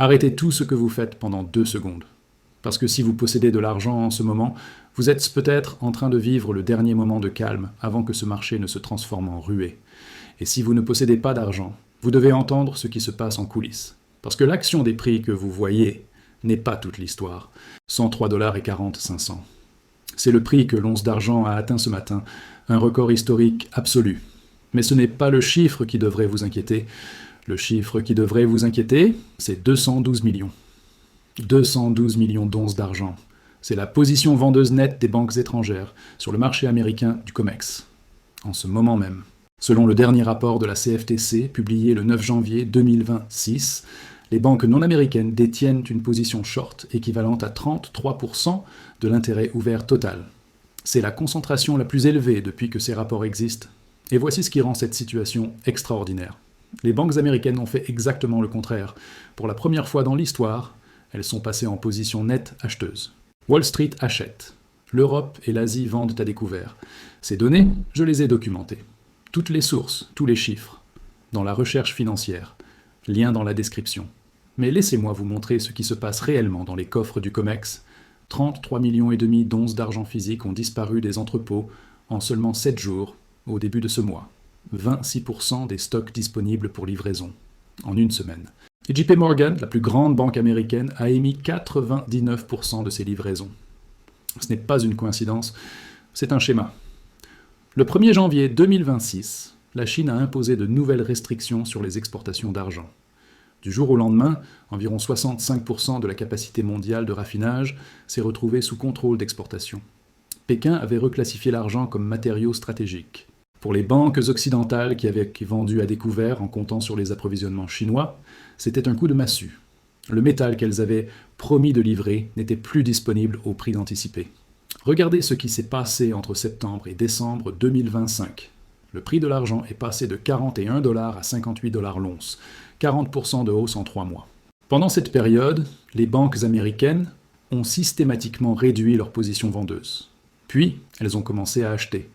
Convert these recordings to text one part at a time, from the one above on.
Arrêtez tout ce que vous faites pendant 2 secondes. Parce que si vous possédez de l'argent en ce moment, vous êtes peut-être en train de vivre le dernier moment de calme avant que ce marché ne se transforme en ruée. Et si vous ne possédez pas d'argent, vous devez entendre ce qui se passe en coulisses. Parce que l'action des prix que vous voyez n'est pas toute l'histoire. 103,40 $. C'est le prix que l'once d'argent a atteint ce matin, un record historique absolu. Mais ce n'est pas le chiffre qui devrait vous inquiéter. Le chiffre qui devrait vous inquiéter, c'est 212 millions. 212 millions d'onces d'argent. C'est la position vendeuse nette des banques étrangères sur le marché américain du COMEX, en ce moment même. Selon le dernier rapport de la CFTC, publié le 9 janvier 2026, les banques non américaines détiennent une position short équivalente à 33% de l'intérêt ouvert total. C'est la concentration la plus élevée depuis que ces rapports existent. Et voici ce qui rend cette situation extraordinaire. Les banques américaines ont fait exactement le contraire. Pour la première fois dans l'histoire, elles sont passées en position nette acheteuse. Wall Street achète. L'Europe et l'Asie vendent à découvert. Ces données, je les ai documentées. Toutes les sources, tous les chiffres. Dans la recherche financière. Lien dans la description. Mais laissez-moi vous montrer ce qui se passe réellement dans les coffres du COMEX. 33,5 millions d'onces d'argent physique ont disparu des entrepôts en seulement 7 jours au début de ce mois. 26% des stocks disponibles pour livraison, en une semaine. Et JP Morgan, la plus grande banque américaine, a émis 99% de ses livraisons. Ce n'est pas une coïncidence, c'est un schéma. Le 1er janvier 2026, la Chine a imposé de nouvelles restrictions sur les exportations d'argent. Du jour au lendemain, environ 65% de la capacité mondiale de raffinage s'est retrouvée sous contrôle d'exportation. Pékin avait reclassifié l'argent comme matériau stratégique. Pour les banques occidentales qui avaient vendu à découvert en comptant sur les approvisionnements chinois, c'était un coup de massue. Le métal qu'elles avaient promis de livrer n'était plus disponible au prix anticipé. Regardez ce qui s'est passé entre septembre et décembre 2025. Le prix de l'argent est passé de 41 $ à 58 $ l'once, 40% de hausse en 3 mois. Pendant cette période, les banques américaines ont systématiquement réduit leur position vendeuse. Puis, elles ont commencé à acheter.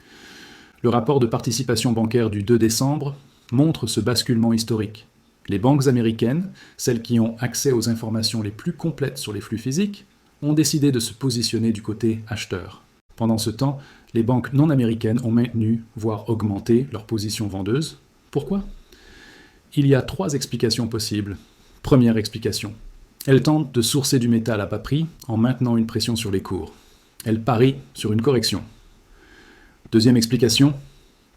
Le rapport de participation bancaire du 2 décembre montre ce basculement historique. Les banques américaines, celles qui ont accès aux informations les plus complètes sur les flux physiques, ont décidé de se positionner du côté acheteur. Pendant ce temps, les banques non américaines ont maintenu, voire augmenté, leur position vendeuse. Pourquoi ? Il y a 3 explications possibles. Première explication. Elles tentent de sourcer du métal à bas prix en maintenant une pression sur les cours. Elles parient sur une correction. Deuxième explication,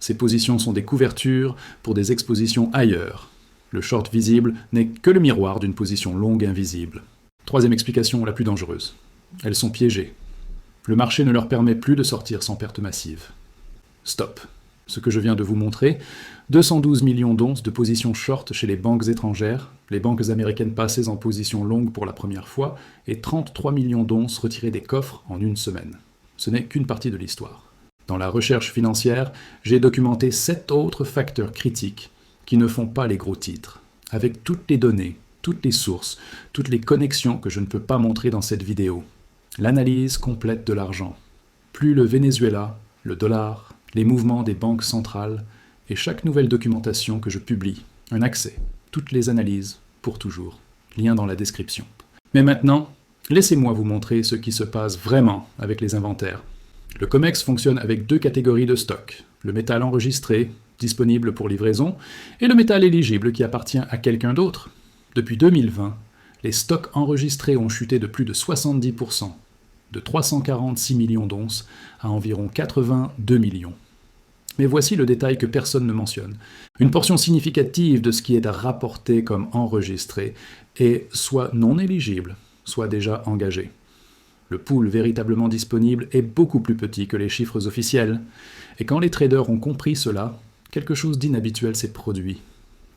ces positions sont des couvertures pour des expositions ailleurs. Le short visible n'est que le miroir d'une position longue invisible. Troisième explication, la plus dangereuse. Elles sont piégées. Le marché ne leur permet plus de sortir sans perte massive. Stop. Ce que je viens de vous montrer, 212 millions d'onces de position short chez les banques étrangères, les banques américaines passées en position longue pour la première fois, et 33 millions d'onces retirées des coffres en une semaine. Ce n'est qu'une partie de l'histoire. Dans la recherche financière, j'ai documenté 7 autres facteurs critiques qui ne font pas les gros titres, avec toutes les données, toutes les sources, toutes les connexions que je ne peux pas montrer dans cette vidéo. L'analyse complète de l'argent. Plus le Venezuela, le dollar, les mouvements des banques centrales et chaque nouvelle documentation que je publie. Un accès, toutes les analyses, pour toujours. Lien dans la description. Mais maintenant, laissez-moi vous montrer ce qui se passe vraiment avec les inventaires. Le COMEX fonctionne avec 2 catégories de stocks. Le métal enregistré, disponible pour livraison, et le métal éligible qui appartient à quelqu'un d'autre. Depuis 2020, les stocks enregistrés ont chuté de plus de 70%, de 346 millions d'onces à environ 82 millions. Mais voici le détail que personne ne mentionne. Une portion significative de ce qui est rapporté comme enregistré est soit non éligible, soit déjà engagé. Le pool véritablement disponible est beaucoup plus petit que les chiffres officiels. Et quand les traders ont compris cela, quelque chose d'inhabituel s'est produit.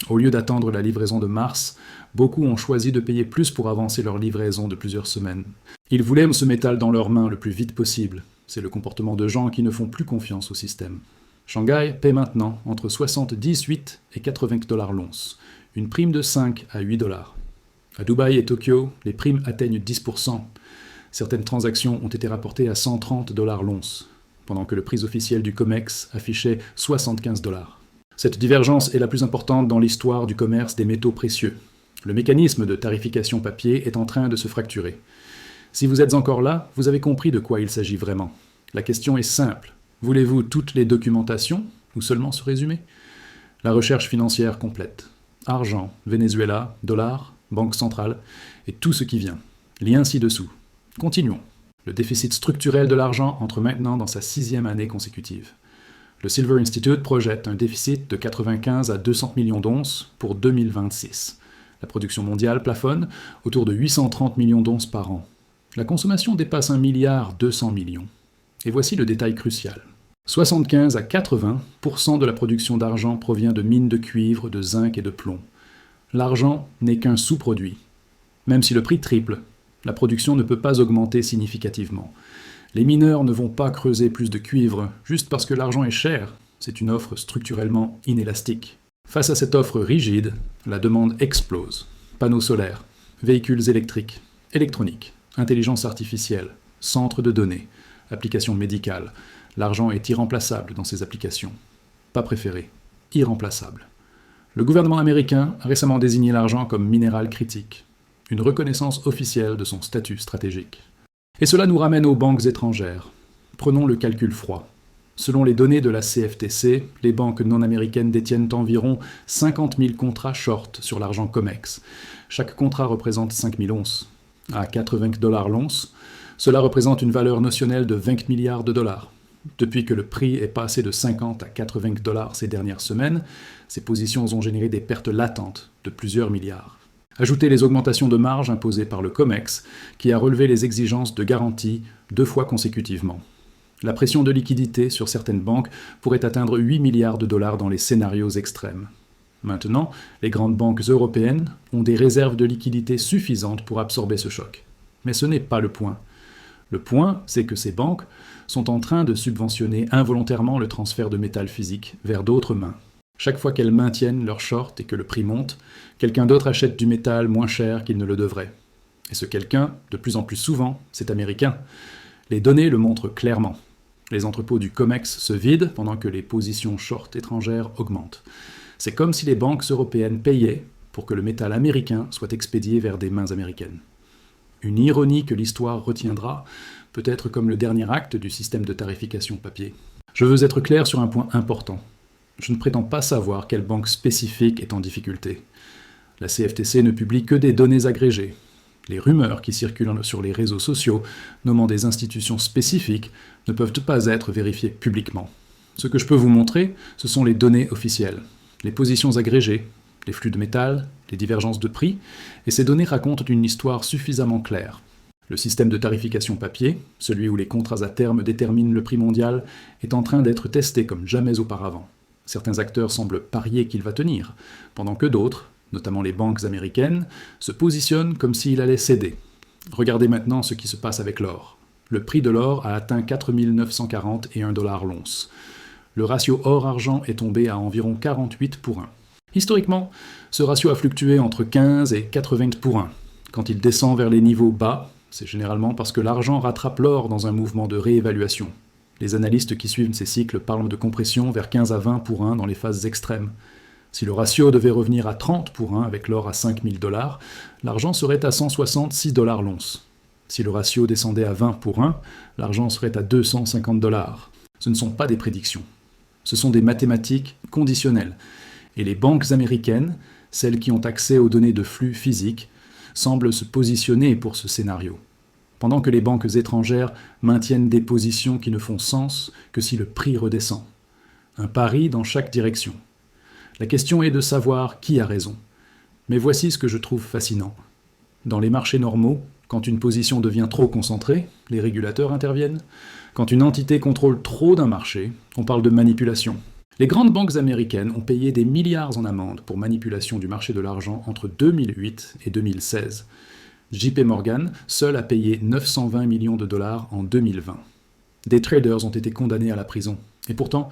Au lieu d'attendre la livraison de mars, beaucoup ont choisi de payer plus pour avancer leur livraison de plusieurs semaines. Ils voulaient ce métal dans leurs mains le plus vite possible. C'est le comportement de gens qui ne font plus confiance au système. Shanghai paie maintenant entre 78 et 80 $ l'once, une prime de 5 à 8 $. À Dubaï et Tokyo, les primes atteignent 10%. Certaines transactions ont été rapportées à 130 $ l'once, pendant que le prix officiel du COMEX affichait 75 $. Cette divergence est la plus importante dans l'histoire du commerce des métaux précieux. Le mécanisme de tarification papier est en train de se fracturer. Si vous êtes encore là, vous avez compris de quoi il s'agit vraiment. La question est simple. Voulez-vous toutes les documentations ou seulement ce résumé? La recherche financière complète. Argent, Venezuela, dollars, banque centrale et tout ce qui vient. Lien ci-dessous. Continuons. Le déficit structurel de l'argent entre maintenant dans sa 6e année consécutive. Le Silver Institute projette un déficit de 95 à 200 millions d'onces pour 2026. La production mondiale plafonne autour de 830 millions d'onces par an. La consommation dépasse 1,2 milliard. Et voici le détail crucial. 75 à 80% de la production d'argent provient de mines de cuivre, de zinc et de plomb. L'argent n'est qu'un sous-produit. Même si le prix triple, la production ne peut pas augmenter significativement. Les mineurs ne vont pas creuser plus de cuivre juste parce que l'argent est cher. C'est une offre structurellement inélastique. Face à cette offre rigide, la demande explose. Panneaux solaires, véhicules électriques, électronique, intelligence artificielle, centres de données, applications médicales. L'argent est irremplaçable dans ces applications. Pas préféré, irremplaçable. Le gouvernement américain a récemment désigné l'argent comme minéral critique, une reconnaissance officielle de son statut stratégique. Et cela nous ramène aux banques étrangères. Prenons le calcul froid. Selon les données de la CFTC, les banques non américaines détiennent environ 50 000 contrats short sur l'argent COMEX. Chaque contrat représente 5 000 onces. À 80 $ l'once, cela représente une valeur notionnelle de 20 milliards de dollars. Depuis que le prix est passé de 50 à 80 $ ces dernières semaines, ces positions ont généré des pertes latentes de plusieurs milliards. Ajoutez les augmentations de marge imposées par le COMEX, qui a relevé les exigences de garantie 2 fois consécutivement. La pression de liquidité sur certaines banques pourrait atteindre 8 milliards de dollars dans les scénarios extrêmes. Maintenant, les grandes banques européennes ont des réserves de liquidité suffisantes pour absorber ce choc. Mais ce n'est pas le point. Le point, c'est que ces banques sont en train de subventionner involontairement le transfert de métal physique vers d'autres mains. Chaque fois qu'elles maintiennent leur short et que le prix monte, quelqu'un d'autre achète du métal moins cher qu'il ne le devrait. Et ce quelqu'un, de plus en plus souvent, c'est américain. Les données le montrent clairement. Les entrepôts du COMEX se vident pendant que les positions short étrangères augmentent. C'est comme si les banques européennes payaient pour que le métal américain soit expédié vers des mains américaines. Une ironie que l'histoire retiendra, peut-être comme le dernier acte du système de tarification papier. Je veux être clair sur un point important. Je ne prétends pas savoir quelle banque spécifique est en difficulté. La CFTC ne publie que des données agrégées. Les rumeurs qui circulent sur les réseaux sociaux, nommant des institutions spécifiques, ne peuvent pas être vérifiées publiquement. Ce que je peux vous montrer, ce sont les données officielles, les positions agrégées, les flux de métal, les divergences de prix, et ces données racontent une histoire suffisamment claire. Le système de tarification papier, celui où les contrats à terme déterminent le prix mondial, est en train d'être testé comme jamais auparavant. Certains acteurs semblent parier qu'il va tenir, pendant que d'autres, notamment les banques américaines, se positionnent comme s'il allait céder. Regardez maintenant ce qui se passe avec l'or. Le prix de l'or a atteint 4 941 $ l'once. Le ratio or-argent est tombé à environ 48 pour 1. Historiquement, ce ratio a fluctué entre 15 et 80 pour 1. Quand il descend vers les niveaux bas, c'est généralement parce que l'argent rattrape l'or dans un mouvement de réévaluation. Les analystes qui suivent ces cycles parlent de compression vers 15 à 20 pour 1 dans les phases extrêmes. Si le ratio devait revenir à 30 pour 1 avec l'or à 5 000 $, l'argent serait à 166 $ l'once. Si le ratio descendait à 20 pour 1, l'argent serait à 250 $. Ce ne sont pas des prédictions. Ce sont des mathématiques conditionnelles. Et les banques américaines, celles qui ont accès aux données de flux physiques, semblent se positionner pour ce scénario, pendant que les banques étrangères maintiennent des positions qui ne font sens que si le prix redescend. Un pari dans chaque direction. La question est de savoir qui a raison. Mais voici ce que je trouve fascinant. Dans les marchés normaux, quand une position devient trop concentrée, les régulateurs interviennent. Quand une entité contrôle trop d'un marché, on parle de manipulation. Les grandes banques américaines ont payé des milliards en amendes pour manipulation du marché de l'argent entre 2008 et 2016. JP Morgan, seul, a payé 920 millions de dollars en 2020. Des traders ont été condamnés à la prison. Et pourtant,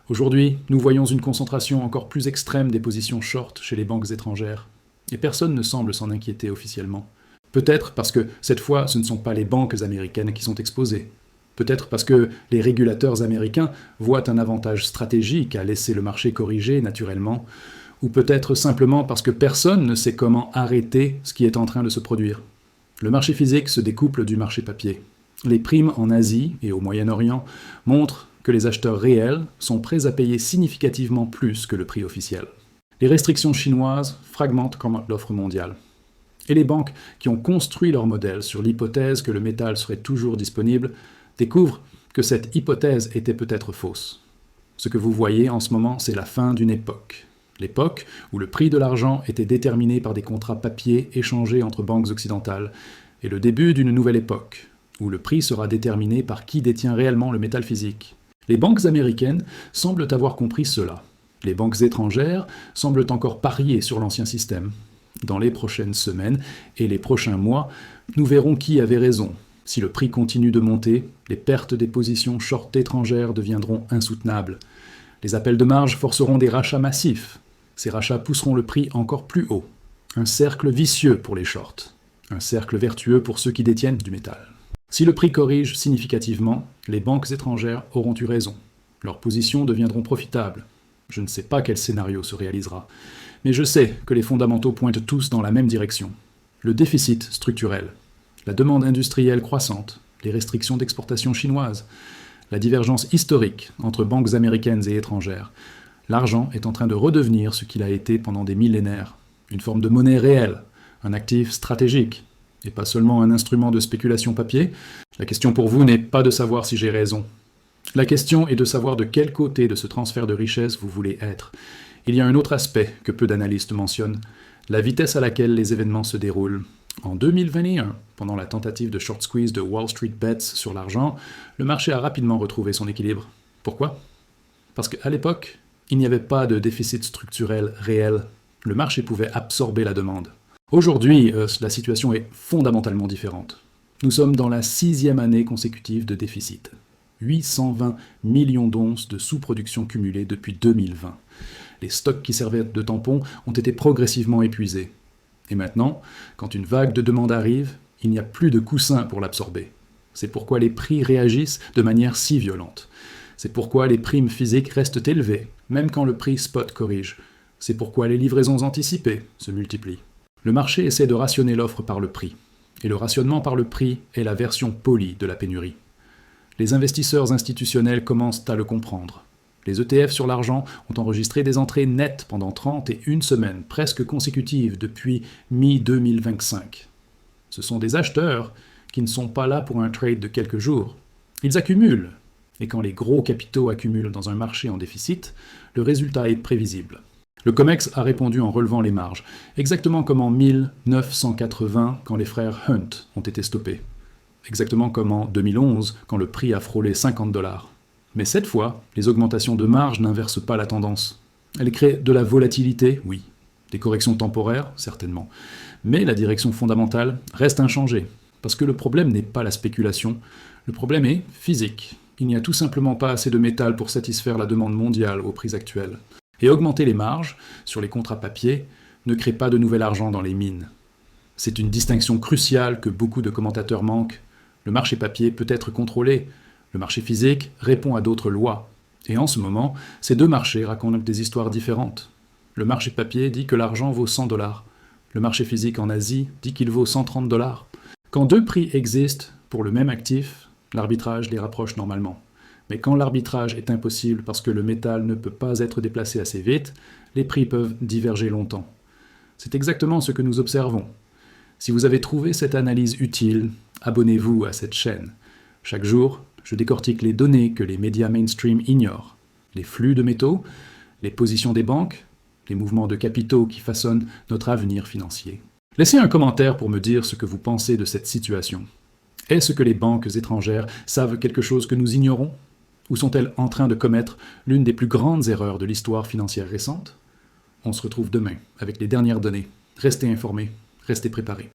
aujourd'hui, nous voyons une concentration encore plus extrême des positions short chez les banques étrangères. Et personne ne semble s'en inquiéter officiellement. Peut-être parce que, cette fois, ce ne sont pas les banques américaines qui sont exposées. Peut-être parce que les régulateurs américains voient un avantage stratégique à laisser le marché corriger naturellement, Ou peut-être simplement parce que personne ne sait comment arrêter ce qui est en train de se produire. Le marché physique se découple du marché papier. Les primes en Asie et au Moyen-Orient montrent que les acheteurs réels sont prêts à payer significativement plus que le prix officiel. Les restrictions chinoises fragmentent l'offre mondiale. Et les banques qui ont construit leur modèle sur l'hypothèse que le métal serait toujours disponible découvrent que cette hypothèse était peut-être fausse. Ce que vous voyez en ce moment, c'est la fin d'une époque. L'époque où le prix de l'argent était déterminé par des contrats papier échangés entre banques occidentales, et le début d'une nouvelle époque, où le prix sera déterminé par qui détient réellement le métal physique. Les banques américaines semblent avoir compris cela. Les banques étrangères semblent encore parier sur l'ancien système. Dans les prochaines semaines et les prochains mois, nous verrons qui avait raison. Si le prix continue de monter, les pertes des positions short étrangères deviendront insoutenables. Les appels de marge forceront des rachats massifs. Ces rachats pousseront le prix encore plus haut. Un cercle vicieux pour les shorts. Un cercle vertueux pour ceux qui détiennent du métal. Si le prix corrige significativement, les banques étrangères auront eu raison. Leurs positions deviendront profitables. Je ne sais pas quel scénario se réalisera, mais je sais que les fondamentaux pointent tous dans la même direction. Le déficit structurel, la demande industrielle croissante, les restrictions d'exportation chinoises, la divergence historique entre banques américaines et étrangères. L'argent est en train de redevenir ce qu'il a été pendant des millénaires, une forme de monnaie réelle, un actif stratégique, et pas seulement un instrument de spéculation papier. La question pour vous n'est pas de savoir si j'ai raison. La question est de savoir de quel côté de ce transfert de richesse vous voulez être. Il y a un autre aspect que peu d'analystes mentionnent, la vitesse à laquelle les événements se déroulent. En 2021, pendant la tentative de short squeeze de Wall Street Bets sur l'argent, le marché a rapidement retrouvé son équilibre. Pourquoi? Parce qu'à l'époque, il n'y avait pas de déficit structurel réel. Le marché pouvait absorber la demande. Aujourd'hui, la situation est fondamentalement différente. Nous sommes dans la 6e année consécutive de déficit. 820 millions d'onces de sous-production cumulée depuis 2020. Les stocks qui servaient de tampons ont été progressivement épuisés. Et maintenant, quand une vague de demande arrive, il n'y a plus de coussin pour l'absorber. C'est pourquoi les prix réagissent de manière si violente. C'est pourquoi les primes physiques restent élevées, même quand le prix spot corrige. C'est pourquoi les livraisons anticipées se multiplient. Le marché essaie de rationner l'offre par le prix. Et le rationnement par le prix est la version polie de la pénurie. Les investisseurs institutionnels commencent à le comprendre. Les ETF sur l'argent ont enregistré des entrées nettes pendant 31 semaines, presque consécutives depuis mi-2025. Ce sont des acheteurs qui ne sont pas là pour un trade de quelques jours. Ils accumulent. Et quand les gros capitaux accumulent dans un marché en déficit, le résultat est prévisible. Le COMEX a répondu en relevant les marges, exactement comme en 1980 quand les frères Hunt ont été stoppés. Exactement comme en 2011 quand le prix a frôlé 50 $. Mais cette fois, les augmentations de marge n'inversent pas la tendance. Elles créent de la volatilité, oui. Des corrections temporaires, certainement. Mais la direction fondamentale reste inchangée. Parce que le problème n'est pas la spéculation, le problème est physique. Il n'y a tout simplement pas assez de métal pour satisfaire la demande mondiale aux prix actuels. Et augmenter les marges sur les contrats papier ne crée pas de nouvel argent dans les mines. C'est une distinction cruciale que beaucoup de commentateurs manquent. Le marché papier peut être contrôlé. Le marché physique répond à d'autres lois. Et en ce moment, ces deux marchés racontent des histoires différentes. Le marché papier dit que l'argent vaut 100 $. Le marché physique en Asie dit qu'il vaut 130 $. Quand deux prix existent pour le même actif, l'arbitrage les rapproche normalement. Mais quand l'arbitrage est impossible parce que le métal ne peut pas être déplacé assez vite, les prix peuvent diverger longtemps. C'est exactement ce que nous observons. Si vous avez trouvé cette analyse utile, abonnez-vous à cette chaîne. Chaque jour, je décortique les données que les médias mainstream ignorent, les flux de métaux, les positions des banques, les mouvements de capitaux qui façonnent notre avenir financier. Laissez un commentaire pour me dire ce que vous pensez de cette situation. Est-ce que les banques étrangères savent quelque chose que nous ignorons? Ou sont-elles en train de commettre l'une des plus grandes erreurs de l'histoire financière récente? On se retrouve demain avec les dernières données. Restez informés, restez préparés.